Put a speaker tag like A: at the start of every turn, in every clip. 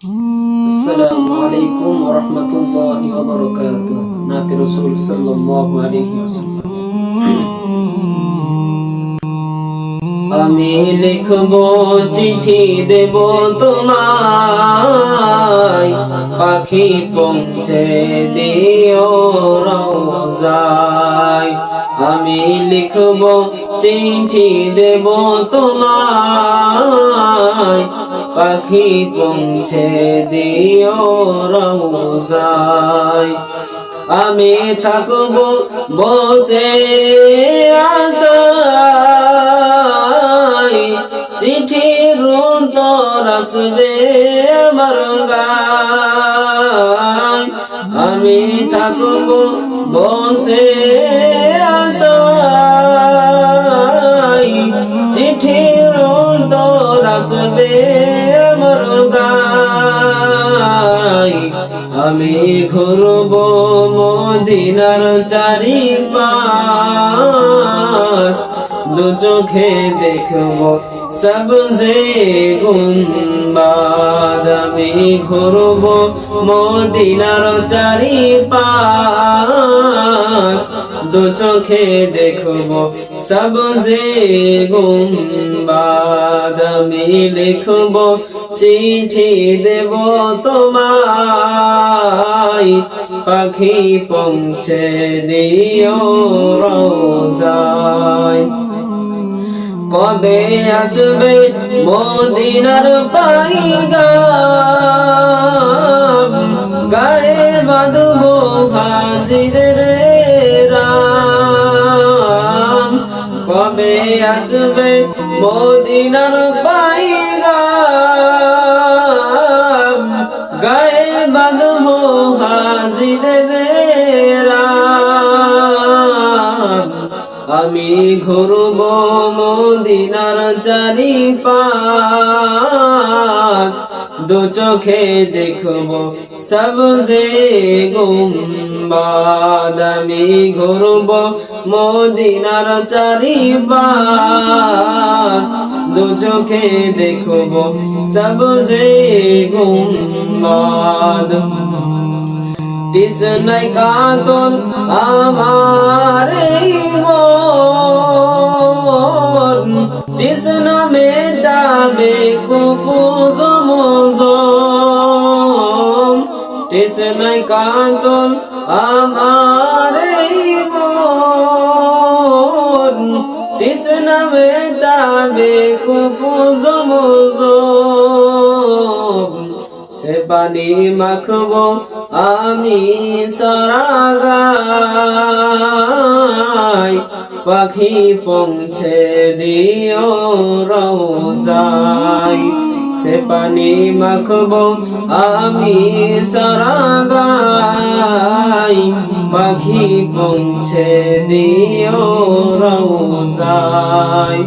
A: আসসালামু আলাইকুম ওয়া রাহমাতুল্লাহি ওয়া বারাকাতুহু। নাতে রাসূল সাল্লাল্লাহু আলাইহি ওয়াসাল্লাম। আমি লিখব চিঠি দেব তোমায়, পাখি পৌঁছে দিও রওজায়। আমি লিখব চিঠি দেব তোমায়, পাখি পৌঁছে দিও রওজায়। আমি থাকব বসে আশায়, চিঠির উত্তর আসবে আমার গায়। আমি থাকব বসে আশায়, চিঠির উত্তর আসবে আমার গায়। আমি ঘুরব মদিনার চারিপাশ, দু চোখে দেখব সবজে গুম্বাদ। আমি ঘুরব মদিনার চারিপাশ, দু চোখে দেখব সবজে গুম্বাদ। আমি লিখব চিঠি দেব তোমায়, পাখি পৌঁছে দিও রওজায়। কবে আসবে মদিনার পাইগাম, গায়ে বাঁধব হাজিদের রাম। কবে আসবে মদিনার পাইগাম, গায়ে বাঁধব হাজিদের রাম। আমি ঘুরব মদিনার চারিপাশ, দু চোখে দেখব সবজে গুম্বাদ। আমি ঘুরব মদিনার চারিপাশ, দু চোখে দেখব সবজে গুম্বাদ। তৃষ্ণায় কাতর আমার এই মন, তৃষ্ণা মেটাবে কুফুজ মজম। তৃষ্ণায় কাতর আমার এই মন, তৃষ্ণা মেটাবে কুফুজ মজম। সে পানি মাখব আমি সরাগায়, পাখি পৌঁছে দিও রওজায়। সে পানি মাখব আমি সরাগায়, পাখি পৌঁছে দিও রওজায়।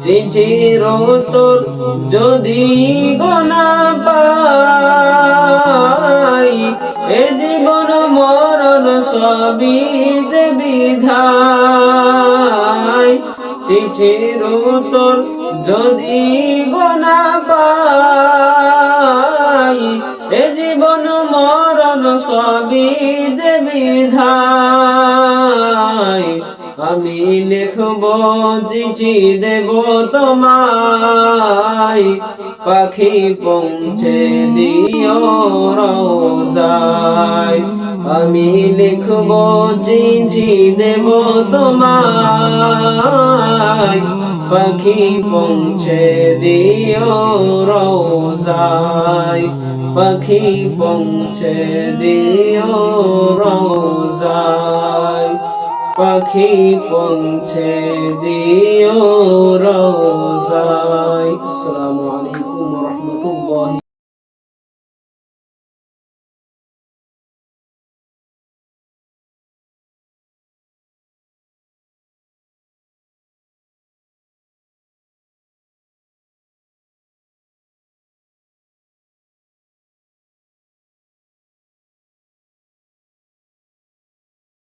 A: চিঠির উত্তর যদি গোনা পাই, এ জীবন মরণ সবই যে বিধায়। চিঠির উত্তর যদি গোনা পাই, এ জীবন মরণ সবই যে বিধায়। আমি লিখব চিঠি দেব তোমায়, পাখি পৌঁছে দিও রওজায়। আমি লিখব চিঠি দেব তোমায়, পাখি পৌঁছে দিও রওজায়। পাখি পৌঁছে দিও রওজায়, পাখি পৌঁছে দিও রওজায়। আসসালামু আলাইকুম ওয়া রাহমাতুল্লাহি।